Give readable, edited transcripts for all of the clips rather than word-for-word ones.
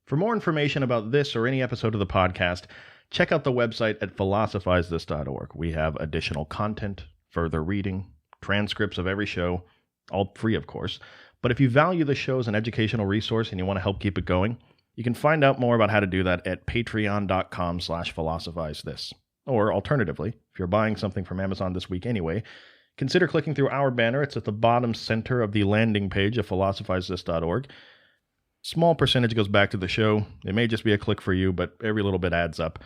For more information about this or any episode of the podcast, check out the website at philosophizethis.org. We have additional content, further reading, transcripts of every show, all free, of course. But if you value the show as an educational resource and you want to help keep it going, you can find out more about how to do that at patreon.com/philosophizethis. Or alternatively, if you're buying something from Amazon this week anyway, consider clicking through our banner. It's at the bottom center of the landing page of philosophizethis.org. Small percentage goes back to the show. It may just be a click for you, but every little bit adds up.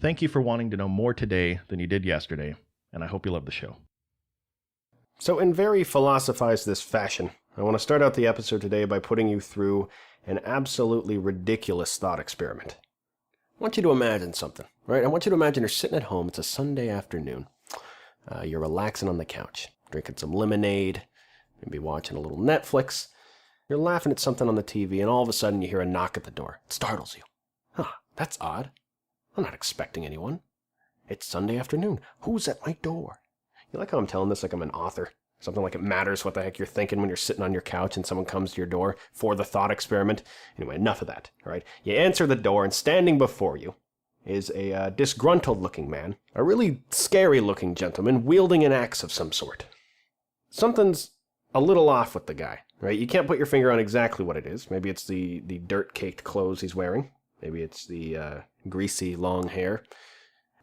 Thank you for wanting to know more today than you did yesterday, and I hope you love the show. So in very Philosophize This fashion, I want to start out the episode today by putting you through an absolutely ridiculous thought experiment. I want you to imagine something, right? I want you to imagine you're sitting at home. It's a Sunday afternoon. You're relaxing on the couch, drinking some lemonade, maybe watching a little Netflix. You're laughing at something on the TV, and all of a sudden you hear a knock at the door. It startles you. That's odd. I'm not expecting anyone. It's Sunday afternoon. Who's at my door? You like how I'm telling this like I'm an author? Something like it matters what the heck you're thinking when you're sitting on your couch and someone comes to your door for the thought experiment. Anyway, enough of that, all right? You answer the door, and standing before you is a disgruntled-looking man, a really scary-looking gentleman wielding an axe of some sort. Something's a little off with the guy, right? You can't put your finger on exactly what it is. Maybe it's the dirt-caked clothes he's wearing. Maybe it's the greasy long hair.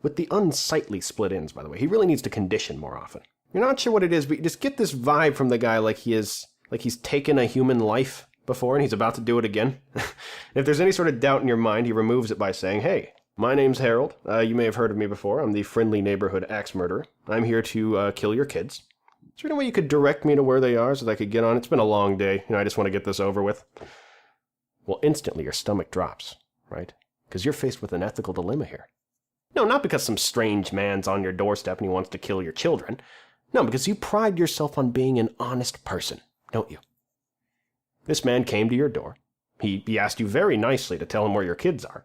With the unsightly split ends, by the way. He really needs to condition more often. You're not sure what it is, but you just get this vibe from the guy like he's taken a human life before and he's about to do it again. If there's any sort of doubt in your mind, he removes it by saying, "Hey, my name's Harold. You may have heard of me before. I'm the friendly neighborhood axe murderer. I'm here to kill your kids. Is there any way you could direct me to where they are so that I could get on? It's been a long day. I just want to get this over with." Well, instantly your stomach drops, right? Because you're faced with an ethical dilemma here. No, not because some strange man's on your doorstep and he wants to kill your children. No, because you pride yourself on being an honest person, don't you? This man came to your door. He asked you very nicely to tell him where your kids are.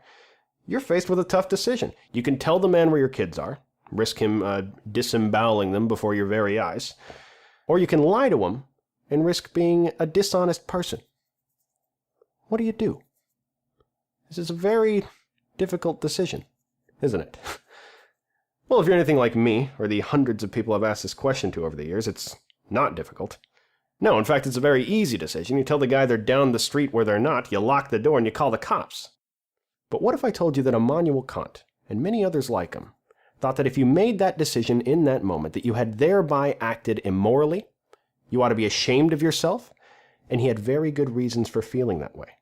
You're faced with a tough decision. You can tell the man where your kids are, risk him disemboweling them before your very eyes, or you can lie to him and risk being a dishonest person. What do? This is a very difficult decision, isn't it? Well, if you're anything like me, or the hundreds of people I've asked this question to over the years, it's not difficult. No, in fact, it's a very easy decision. You tell the guy they're down the street where they're not, you lock the door, and you call the cops. But what if I told you that Immanuel Kant, and many others like him, thought that if you made that decision in that moment, that you had thereby acted immorally, you ought to be ashamed of yourself, and he had very good reasons for feeling that way?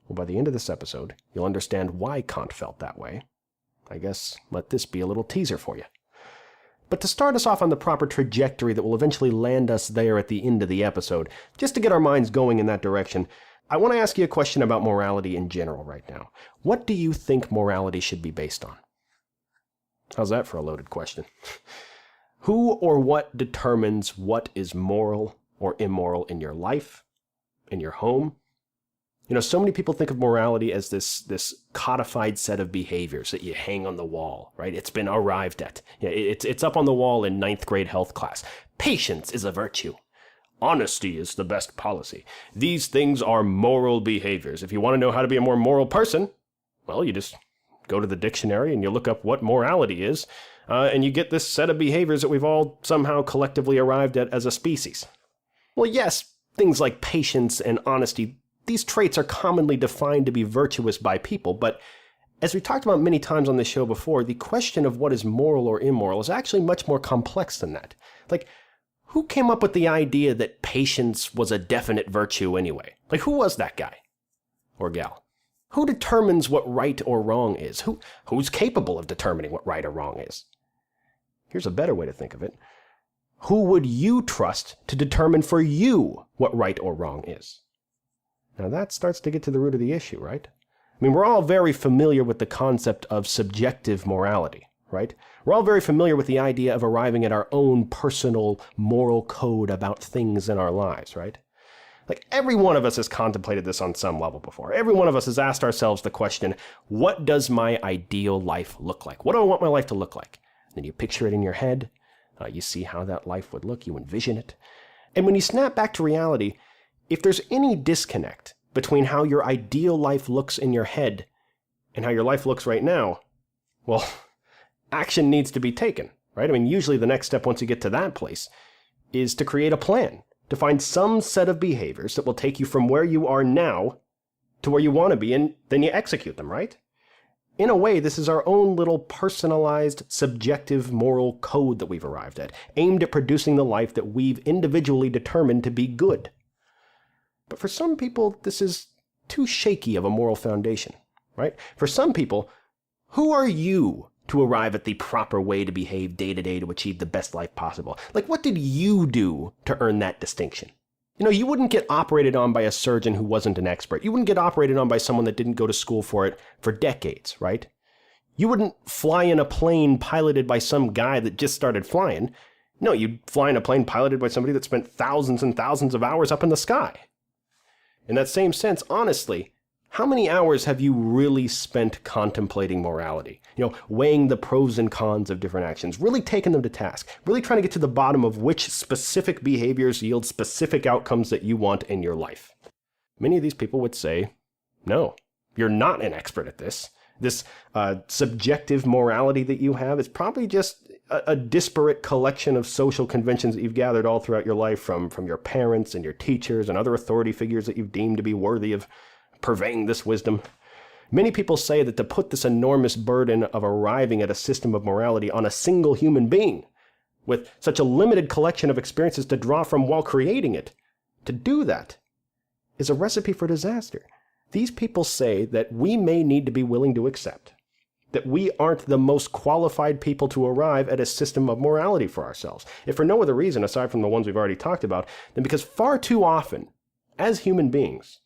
Well, by the end of this episode, you'll understand why Kant felt that way. I guess let this be a little teaser for you. But to start us off on the proper trajectory that will eventually land us there at the end of the episode, just to get our minds going in that direction, I want to ask you a question about morality in general right now. What do you think morality should be based on? How's that for a loaded question? Who or what determines what is moral or immoral in your life, in your home? So many people think of morality as this codified set of behaviors that you hang on the wall, right? It's been arrived at. It's up on the wall in 9th grade health class. Patience is a virtue. Honesty is the best policy. These things are moral behaviors. If you want to know how to be a more moral person, well, you just go to the dictionary and you look up what morality is, and you get this set of behaviors that we've all somehow collectively arrived at as a species. Well, yes, things like patience and honesty, these traits are commonly defined to be virtuous by people, but as we talked about many times on this show before, the question of what is moral or immoral is actually much more complex than that. Like, who came up with the idea that patience was a definite virtue anyway? Like, who was that guy? Or gal? Who determines what right or wrong is? Who's capable of determining what right or wrong is? Here's a better way to think of it. Who would you trust to determine for you what right or wrong is? Now that starts to get to the root of the issue, right? I mean, we're all very familiar with the concept of subjective morality, right? We're all very familiar with the idea of arriving at our own personal moral code about things in our lives, right? Like, every one of us has contemplated this on some level before. Every one of us has asked ourselves the question, what does my ideal life look like? What do I want my life to look like? And then you picture it in your head. You see how that life would look. You envision it. And when you snap back to reality, if there's any disconnect between how your ideal life looks in your head and how your life looks right now, well, action needs to be taken, right? I mean, usually the next step once you get to that place is to create a plan, to find some set of behaviors that will take you from where you are now to where you want to be, and then you execute them, right? In a way, this is our own little personalized, subjective moral code that we've arrived at, aimed at producing the life that we've individually determined to be good. But for some people, this is too shaky of a moral foundation, right? For some people, who are you to arrive at the proper way to behave day to day to achieve the best life possible? Like, what did you do to earn that distinction? You know, you wouldn't get operated on by a surgeon who wasn't an expert. You wouldn't get operated on by someone that didn't go to school for it for decades, right? You wouldn't fly in a plane piloted by some guy that just started flying. No, you'd fly in a plane piloted by somebody that spent thousands and thousands of hours up in the sky. In that same sense, honestly, how many hours have you really spent contemplating morality? You know, weighing the pros and cons of different actions, really taking them to task, really trying to get to the bottom of which specific behaviors yield specific outcomes that you want in your life. Many of these people would say, no, you're not an expert at this. This subjective morality that you have is probably just a disparate collection of social conventions that you've gathered all throughout your life from your parents and your teachers and other authority figures that you've deemed to be worthy of purveying this wisdom. Many people say that to put this enormous burden of arriving at a system of morality on a single human being, with such a limited collection of experiences to draw from while creating it, to do that is a recipe for disaster. These people say that we may need to be willing to accept that we aren't the most qualified people to arrive at a system of morality for ourselves, if for no other reason aside from the ones we've already talked about, than because far too often, as human beings,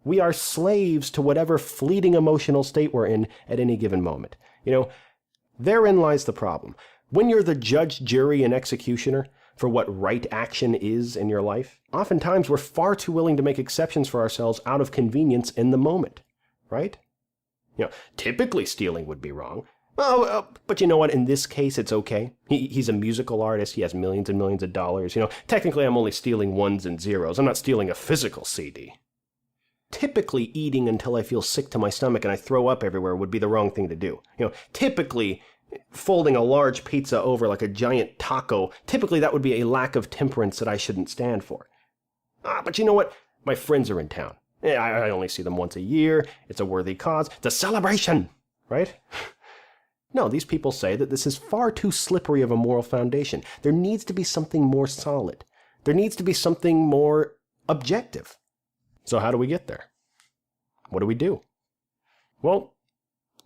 we are slaves to whatever fleeting emotional state we're in at any given moment. You know, therein lies the problem. When you're the judge, jury, and executioner for what right action is in your life, oftentimes we're far too willing to make exceptions for ourselves out of convenience in the moment, right? You know, typically stealing would be wrong. But you know what? In this case, it's okay. He's a musical artist. He has millions and millions of dollars. You know, technically, I'm only stealing ones and zeros. I'm not stealing a physical CD. Typically, eating until I feel sick to my stomach and I throw up everywhere would be the wrong thing to do. You know, typically, folding a large pizza over like a giant taco, typically that would be a lack of temperance that I shouldn't stand for. But you know what? My friends are in town. I only see them once a year. It's a worthy cause. It's a celebration, right? No, these people say that this is far too slippery of a moral foundation. There needs to be something more solid. There needs to be something more objective. So how do we get there? What do we do? Well,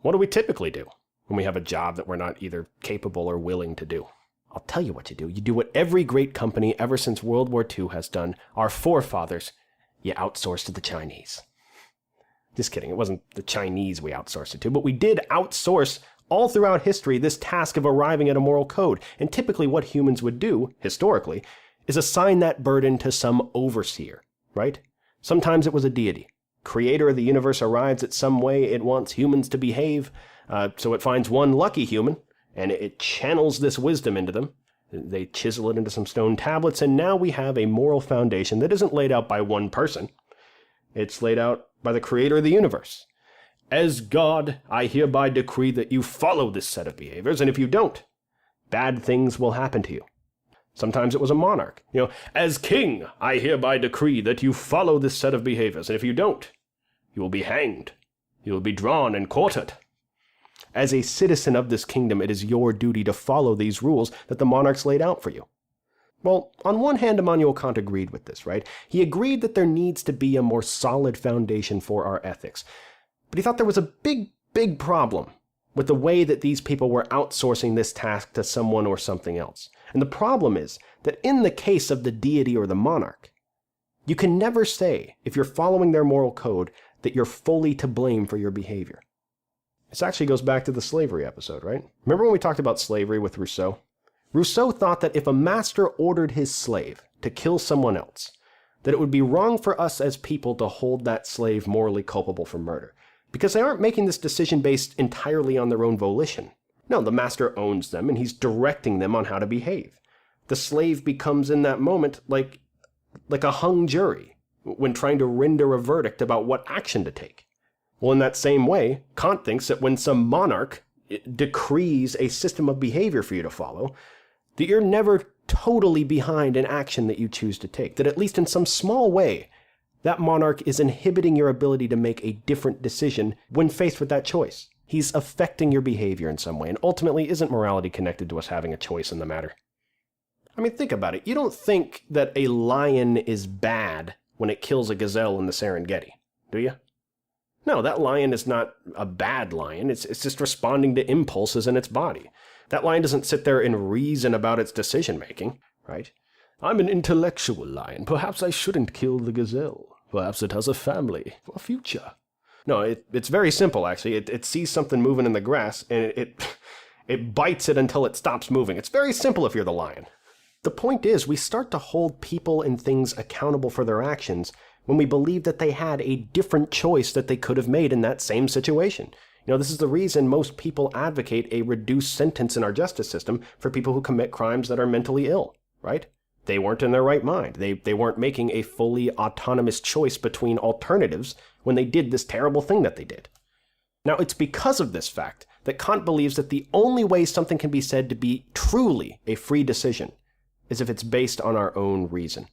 what do we typically do when we have a job that we're not either capable or willing to do? I'll tell you what you do. You do what every great company ever since World War II has done. Our forefathers, you outsource to the Chinese. Just kidding. It wasn't the Chinese we outsourced it to, but we did outsource all throughout history this task of arriving at a moral code. And typically what humans would do, historically, is assign that burden to some overseer, right? Sometimes it was a deity. Creator of the universe arrives at some way it wants humans to behave, so it finds one lucky human, and it channels this wisdom into them. They chisel it into some stone tablets, and now we have a moral foundation that isn't laid out by one person. It's laid out by the creator of the universe. As God, I hereby decree that you follow this set of behaviors, and if you don't, bad things will happen to you. Sometimes it was a monarch. You know, as king, I hereby decree that you follow this set of behaviors, and if you don't, you will be hanged. You will be drawn and quartered. As a citizen of this kingdom, it is your duty to follow these rules that the monarchs laid out for you. Well, on one hand, Immanuel Kant agreed with this, right? He agreed that there needs to be a more solid foundation for our ethics. But he thought there was a big problem with the way that these people were outsourcing this task to someone or something else. And the problem is that in the case of the deity or the monarch, you can never say, if you're following their moral code, that you're fully to blame for your behavior. This actually goes back to the slavery episode, right? Remember when we talked about slavery with Rousseau? Rousseau thought that if a master ordered his slave to kill someone else, that it would be wrong for us as people to hold that slave morally culpable for murder, because they aren't making this decision based entirely on their own volition. No, the master owns them, and he's directing them on how to behave. The slave becomes, in that moment, like a hung jury, when trying to render a verdict about what action to take. Well, in that same way, Kant thinks that when some monarch decrees a system of behavior for you to follow, that you're never totally behind an action that you choose to take, that at least in some small way, that monarch is inhibiting your ability to make a different decision when faced with that choice. He's affecting your behavior in some way, and ultimately isn't morality connected to us having a choice in the matter? I mean, think about it. You don't think that a lion is bad when it kills a gazelle in the Serengeti, do you? No, that lion is not a bad lion. It's just responding to impulses in its body. That lion doesn't sit there and reason about its decision-making, right? I'm an intellectual lion. Perhaps I shouldn't kill the gazelle. Perhaps it has a family, a future. No, it's very simple, actually. It sees something moving in the grass, and it bites it until it stops moving. It's very simple if you're the lion. The point is, we start to hold people and things accountable for their actions when we believe that they had a different choice that they could have made in that same situation. This is the reason most people advocate a reduced sentence in our justice system for people who commit crimes that are mentally ill, right? They weren't in their right mind. They weren't making a fully autonomous choice between alternatives when they did this terrible thing that they did. Now, it's because of this fact that Kant believes that the only way something can be said to be truly a free decision is if it's based on our own reason.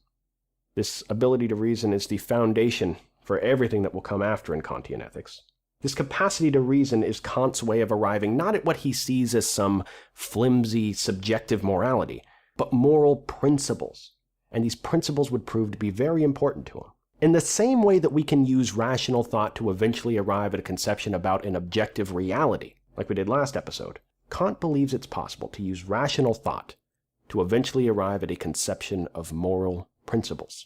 This ability to reason is the foundation for everything that will come after in Kantian ethics. This capacity to reason is Kant's way of arriving not at what he sees as some flimsy, subjective morality, but moral principles. And these principles would prove to be very important to him. In the same way that we can use rational thought to eventually arrive at a conception about an objective reality, like we did last episode, Kant believes it's possible to use rational thought to eventually arrive at a conception of moral principles.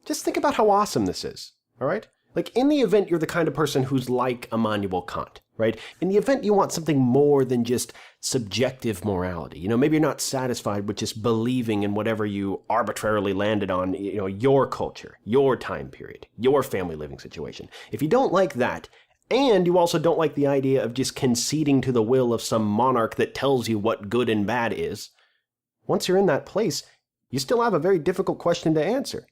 Just think about how awesome this is, all right? Like, in the event you're the kind of person who's like Immanuel Kant, right? In the event you want something more than just subjective morality. Maybe you're not satisfied with just believing in whatever you arbitrarily landed on, your culture, your time period, your family living situation. If you don't like that, and you also don't like the idea of just conceding to the will of some monarch that tells you what good and bad is, once you're in that place, you still have a very difficult question to answer.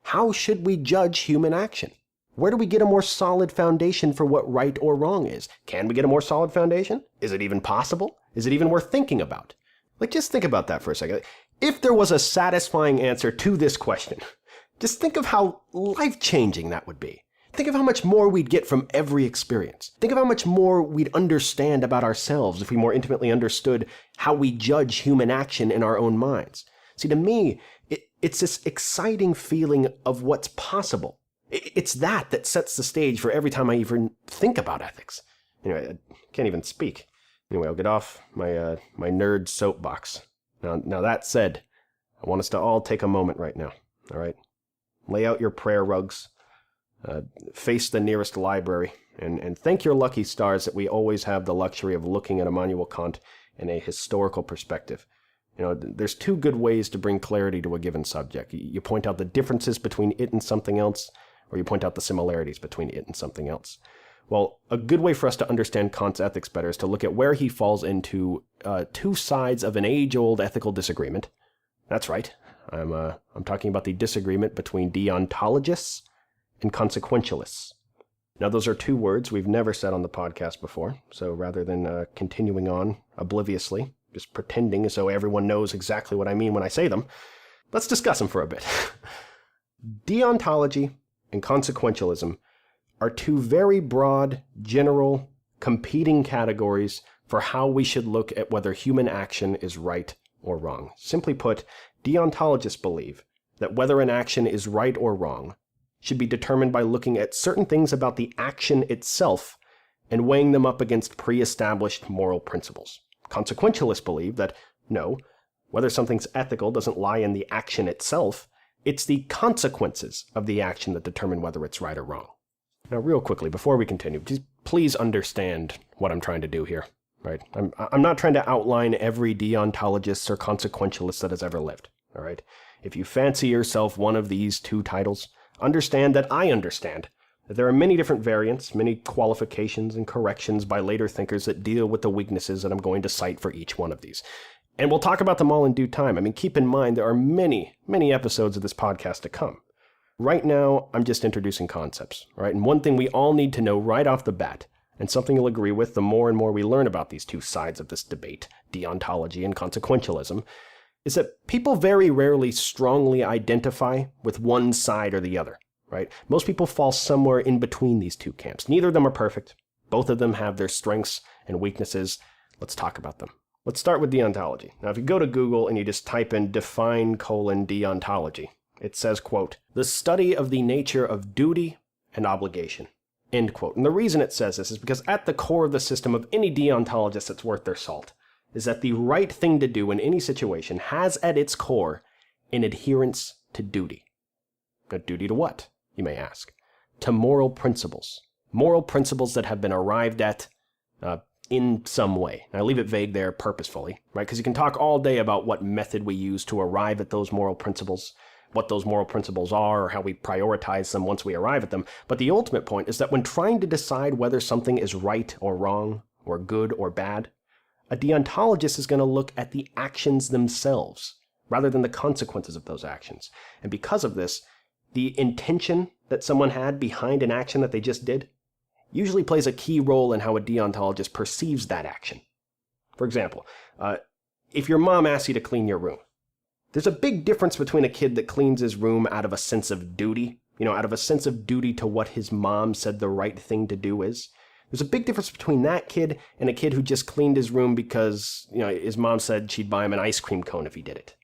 How should we judge human action? Where do we get a more solid foundation for what right or wrong is? Can we get a more solid foundation? Is it even possible? Is it even worth thinking about? Just think about that for a second. If there was a satisfying answer to this question, just think of how life-changing that would be. Think of how much more we'd get from every experience. Think of how much more we'd understand about ourselves if we more intimately understood how we judge human action in our own minds. See, to me, it's this exciting feeling of what's possible. It's that sets the stage for every time I even think about ethics. Anyway, I can't even speak. Anyway, I'll get off my nerd soapbox. Now that said, I want us to all take a moment right now, all right? Lay out your prayer rugs, face the nearest library, and thank your lucky stars that we always have the luxury of looking at Immanuel Kant in a historical perspective. There's two good ways to bring clarity to a given subject. You point out the differences between it and something else, or you point out the similarities between it and something else. Well, a good way for us to understand Kant's ethics better is to look at where he falls into two sides of an age-old ethical disagreement. That's right. I'm talking about the disagreement between deontologists and consequentialists. Now, those are two words we've never said on the podcast before, so rather than continuing on obliviously, just pretending as though everyone knows exactly what I mean when I say them, let's discuss them for a bit. Deontology and consequentialism are two very broad, general, competing categories for how we should look at whether human action is right or wrong. Simply put, deontologists believe that whether an action is right or wrong should be determined by looking at certain things about the action itself and weighing them up against pre-established moral principles. Consequentialists believe that, no, whether something's ethical doesn't lie in the action itself, it's the consequences of the action that determine whether it's right or wrong. Now, real quickly, before we continue, please understand what I'm trying to do here, right? I'm not trying to outline every deontologist or consequentialist that has ever lived, all right? If you fancy yourself one of these two titles, understand that I understand that there are many different variants, many qualifications and corrections by later thinkers that deal with the weaknesses that I'm going to cite for each one of these. And we'll talk about them all in due time. Keep in mind there are many, many episodes of this podcast to come. Right now, I'm just introducing concepts, right? And one thing we all need to know right off the bat, and something you'll agree with the more and more we learn about these two sides of this debate, deontology and consequentialism, is that people very rarely strongly identify with one side or the other, right? Most people fall somewhere in between these two camps. Neither of them are perfect. Both of them have their strengths and weaknesses. Let's talk about them. Let's start with deontology. Now, if you go to Google and you just type in define:"deontology, it says, quote, "the study of the nature of duty and obligation," end quote. And the reason it says this is because at the core of the system of any deontologist that's worth their salt is that the right thing to do in any situation has at its core an adherence to duty. Now, duty to what, you may ask? To moral principles. Moral principles that have been arrived at in some way. And I leave it vague there purposefully, right? Because you can talk all day about what method we use to arrive at those moral principles, what those moral principles are, or how we prioritize them once we arrive at them. But the ultimate point is that when trying to decide whether something is right or wrong, or good or bad, a deontologist is going to look at the actions themselves, rather than the consequences of those actions. And because of this, the intention that someone had behind an action that they just did usually plays a key role in how a deontologist perceives that action. For example, if your mom asks you to clean your room, there's a big difference between a kid that cleans his room out of a sense of duty, out of a sense of duty to what his mom said the right thing to do is. There's a big difference between that kid and a kid who just cleaned his room because, his mom said she'd buy him an ice cream cone if he did it.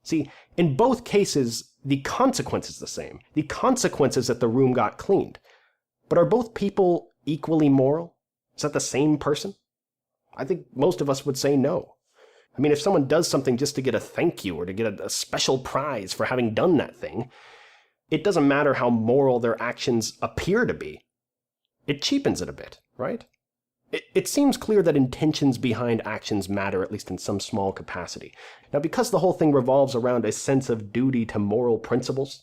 See, in both cases, the consequence is the same. The consequence is that the room got cleaned. But are both people equally moral? Is that the same person? I think most of us would say no. I mean, if someone does something just to get a thank you or to get a special prize for having done that thing, it doesn't matter how moral their actions appear to be. It cheapens it a bit, right? It seems clear that intentions behind actions matter, at least in some small capacity. Now, because the whole thing revolves around a sense of duty to moral principles,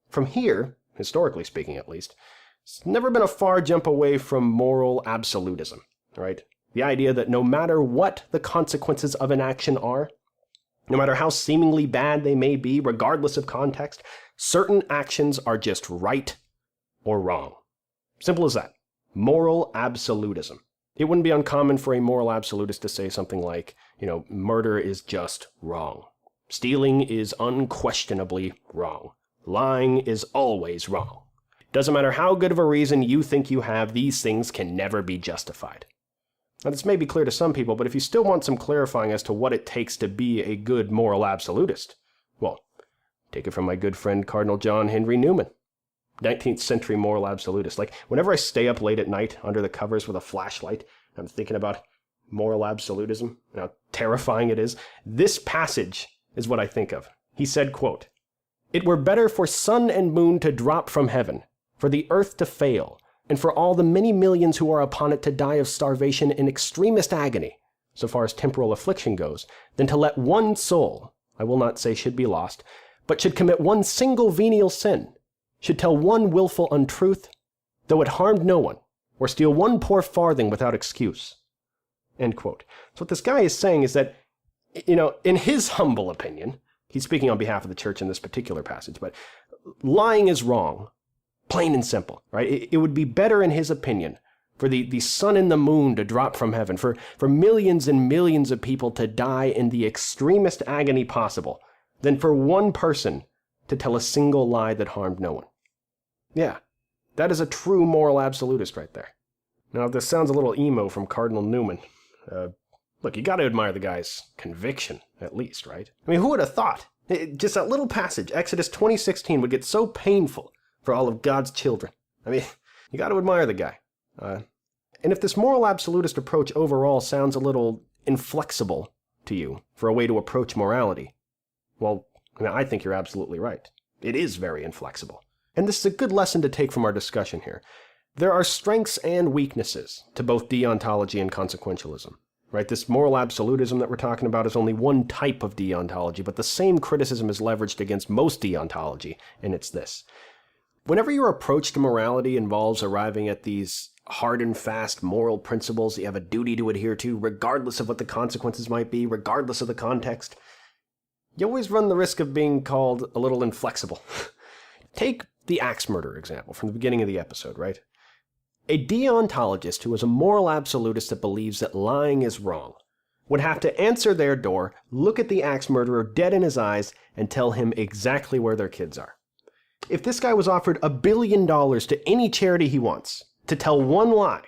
from here, historically speaking at least, it's never been a far jump away from moral absolutism, right? The idea that no matter what the consequences of an action are, no matter how seemingly bad they may be, regardless of context, certain actions are just right or wrong. Simple as that. Moral absolutism. It wouldn't be uncommon for a moral absolutist to say something like, murder is just wrong. Stealing is unquestionably wrong. Lying is always wrong. Doesn't matter how good of a reason you think you have, these things can never be justified. Now, this may be clear to some people, but if you still want some clarifying as to what it takes to be a good moral absolutist, well, take it from my good friend Cardinal John Henry Newman, 19th century moral absolutist. Like, whenever I stay up late at night under the covers with a flashlight, I'm thinking about moral absolutism and how terrifying it is. This passage is what I think of. He said, quote, "It were better for sun and moon to drop from heaven, for the earth to fail, and for all the many millions who are upon it to die of starvation in extremest agony, so far as temporal affliction goes, than to let one soul, I will not say should be lost, but should commit one single venial sin, should tell one willful untruth, though it harmed no one, or steal one poor farthing without excuse." End quote. So what this guy is saying is that, in his humble opinion, he's speaking on behalf of the church in this particular passage, but lying is wrong. Plain and simple, right? It would be better, in his opinion, for the sun and the moon to drop from heaven, for millions and millions of people to die in the extremest agony possible, than for one person to tell a single lie that harmed no one. Yeah, that is a true moral absolutist right there. Now, if this sounds a little emo from Cardinal Newman, look, you got to admire the guy's conviction, at least, right? I mean, who would have thought? Just that little passage, Exodus 20:16, would get so painful for all of God's children. I mean, you got to admire the guy. And if this moral absolutist approach overall sounds a little inflexible to you for a way to approach morality, well, I think you're absolutely right. It is very inflexible. And this is a good lesson to take from our discussion here. There are strengths and weaknesses to both deontology and consequentialism, right? This moral absolutism that we're talking about is only one type of deontology, but the same criticism is leveraged against most deontology, and it's this. Whenever your approach to morality involves arriving at these hard and fast moral principles that you have a duty to adhere to, regardless of what the consequences might be, regardless of the context, you always run the risk of being called a little inflexible. Take the axe murder example from the beginning of the episode, right? A deontologist who is a moral absolutist that believes that lying is wrong would have to answer their door, look at the axe murderer dead in his eyes, and tell him exactly where their kids are. If this guy was offered $1 billion to any charity he wants to tell one lie,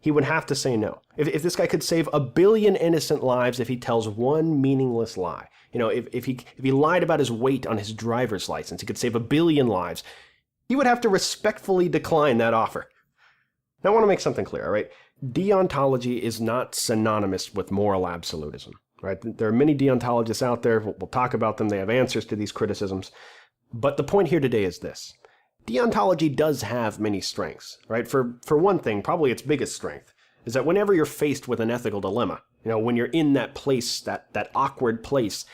he would have to say no. If this guy could save 1 billion innocent lives if he tells one meaningless lie, if he lied about his weight on his driver's license, he could save 1 billion lives, he would have to respectfully decline that offer. Now I want to make something clear, all right? Deontology is not synonymous with moral absolutism, right? There are many deontologists out there. We'll talk about them. They have answers to these criticisms. But the point here today is this. Deontology does have many strengths, right? For one thing, probably its biggest strength, is that whenever you're faced with an ethical dilemma, when you're in that place, that awkward place,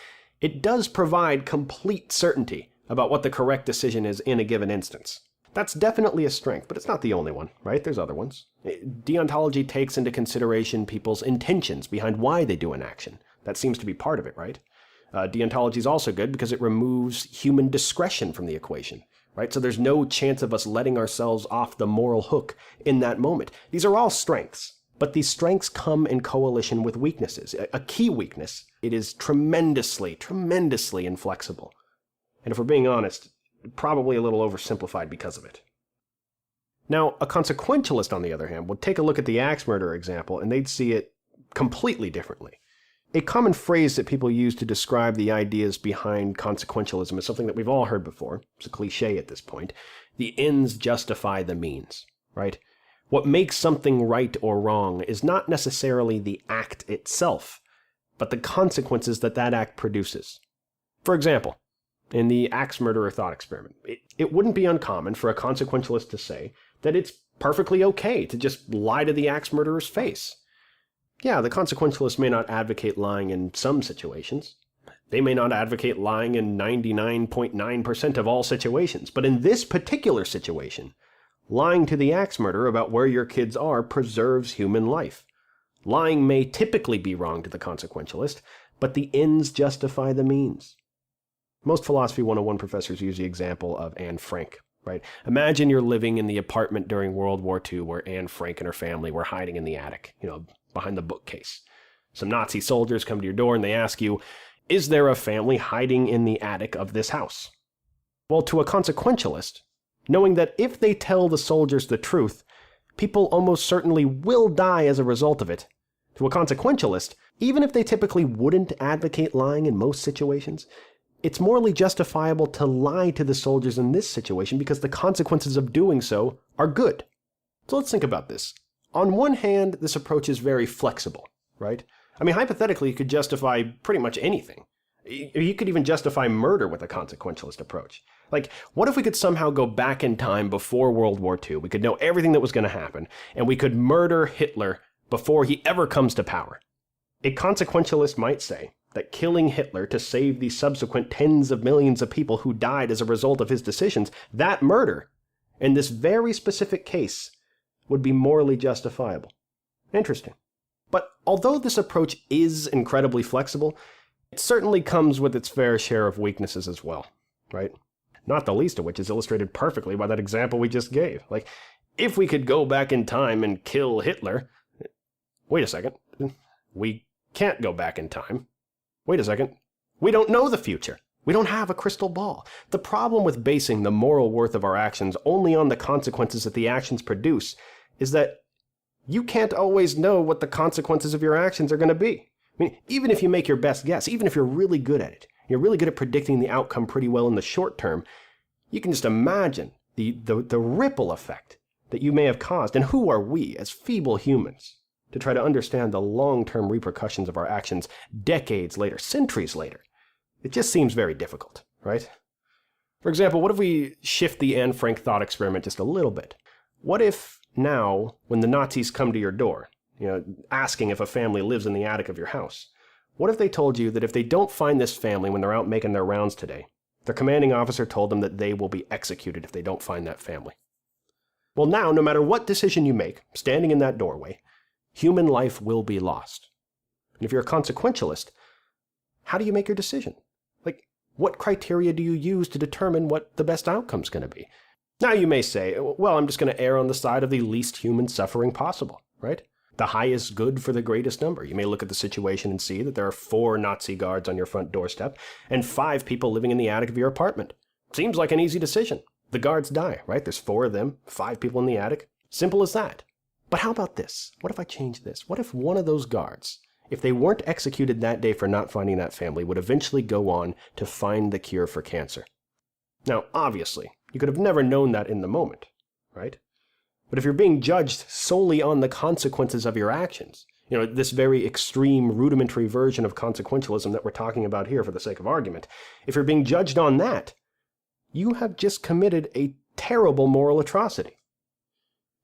it does provide complete certainty about what the correct decision is in a given instance. That's definitely a strength, but it's not the only one, right? There's other ones. Deontology takes into consideration people's intentions behind why they do an action. That seems to be part of it, right? Deontology is also good because it removes human discretion from the equation, right? So there's no chance of us letting ourselves off the moral hook in that moment. These are all strengths, but these strengths come in coalition with weaknesses. A key weakness, it is tremendously, tremendously inflexible. And if we're being honest, probably a little oversimplified because of it. Now, a consequentialist, on the other hand, would take a look at the axe murder example and they'd see it completely differently. A common phrase that people use to describe the ideas behind consequentialism is something that we've all heard before. It's a cliche at this point. The ends justify the means, right? What makes something right or wrong is not necessarily the act itself, but the consequences that act produces. For example, in the axe murderer thought experiment, it wouldn't be uncommon for a consequentialist to say that it's perfectly okay to just lie to the axe murderer's face. Yeah, the consequentialist may not advocate lying in some situations. They may not advocate lying in 99.9% of all situations, but in this particular situation, lying to the axe murderer about where your kids are preserves human life. Lying may typically be wrong to the consequentialist, but the ends justify the means. Most Philosophy 101 professors use the example of Anne Frank, right? Imagine you're living in the apartment during World War II where Anne Frank and her family were hiding in the attic, behind the bookcase. Some Nazi soldiers come to your door and they ask you, is there a family hiding in the attic of this house? Well, to a consequentialist, knowing that if they tell the soldiers the truth, people almost certainly will die as a result of it. To a consequentialist, even if they typically wouldn't advocate lying in most situations, it's morally justifiable to lie to the soldiers in this situation because the consequences of doing so are good. So let's think about this. On one hand, this approach is very flexible, right? I mean, hypothetically, you could justify pretty much anything. You could even justify murder with a consequentialist approach. Like, what if we could somehow go back in time before World War II? We could know everything that was going to happen, and we could murder Hitler before he ever comes to power. A consequentialist might say that killing Hitler to save the subsequent tens of millions of people who died as a result of his decisions, that murder, in this very specific case, would be morally justifiable. Interesting. But although this approach is incredibly flexible, it certainly comes with its fair share of weaknesses as well, right? Not the least of which is illustrated perfectly by that example we just gave. Like, if we could go back in time and kill Hitler... Wait a second. We can't go back in time. Wait a second. We don't know the future. We don't have a crystal ball. The problem with basing the moral worth of our actions only on the consequences that the actions produce is that you can't always know what the consequences of your actions are going to be. I mean, even if you make your best guess, even if you're really good at it, you're really good at predicting the outcome pretty well in the short term, you can just imagine the ripple effect that you may have caused. And who are we, as feeble humans, to try to understand the long-term repercussions of our actions decades later, centuries later? It just seems very difficult, right? For example, what if we shift the Anne Frank thought experiment just a little bit? What if now, when the Nazis come to your door, asking if a family lives in the attic of your house, what if they told you that if they don't find this family when they're out making their rounds today, their commanding officer told them that they will be executed if they don't find that family? Well, now, no matter what decision you make, standing in that doorway, human life will be lost. And if you're a consequentialist, how do you make your decision? Like, What criteria do you use to determine what the best outcome's going to be? Now you may say, well, I'm just going to err on the side of the least human suffering possible, right? The highest good for the greatest number. You may look at the situation and see that there are 4 Nazi guards on your front doorstep and 5 people living in the attic of your apartment. Seems like an easy decision. The guards die, right? There's 4 of them, 5 people in the attic. Simple as that. But how about this? What if I change this? What if one of those guards, if they weren't executed that day for not finding that family, would eventually go on to find the cure for cancer? Now, obviously, you could have never known that in the moment, right? But if you're being judged solely on the consequences of your actions, this very extreme, rudimentary version of consequentialism that we're talking about here for the sake of argument, if you're being judged on that, you have just committed a terrible moral atrocity.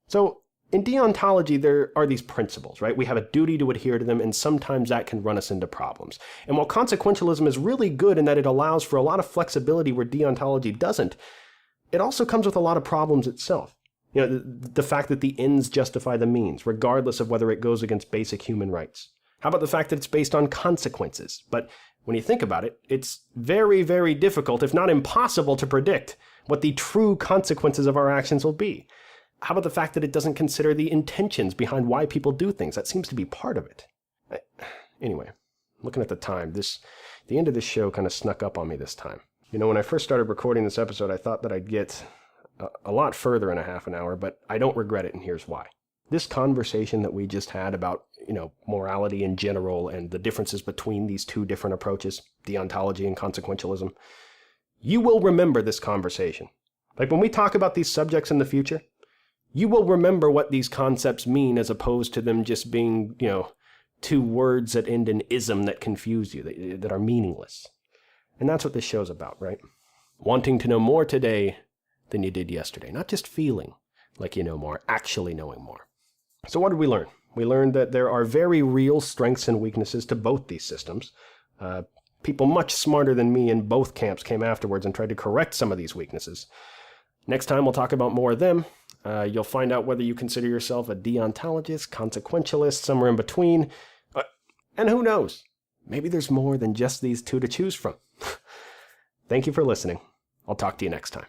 So, in deontology, there are these principles, right? We have a duty to adhere to them, and sometimes that can run us into problems. And while consequentialism is really good in that it allows for a lot of flexibility where deontology doesn't, it also comes with a lot of problems itself. The fact that the ends justify the means, regardless of whether it goes against basic human rights. How about the fact that it's based on consequences? But when you think about it, it's very, very difficult, if not impossible, to predict what the true consequences of our actions will be. How about the fact that it doesn't consider the intentions behind why people do things? That seems to be part of it. Anyway, looking at the time, the end of this show kind of snuck up on me this time. When I first started recording this episode, I thought that I'd get a lot further in a half an hour, but I don't regret it, and here's why. This conversation that we just had about, morality in general and the differences between these 2 different approaches, deontology and consequentialism, you will remember this conversation. Like when we talk about these subjects in the future, you will remember what these concepts mean as opposed to them just being, 2 words that end in ism that confuse you, that are meaningless. And that's what this show's about, right? Wanting to know more today than you did yesterday. Not just feeling like you know more, actually knowing more. So what did we learn? We learned that there are very real strengths and weaknesses to both these systems. People much smarter than me in both camps came afterwards and tried to correct some of these weaknesses. Next time we'll talk about more of them. You'll find out whether you consider yourself a deontologist, consequentialist, somewhere in between. And who knows? Maybe there's more than just these 2 to choose from. Thank you for listening. I'll talk to you next time.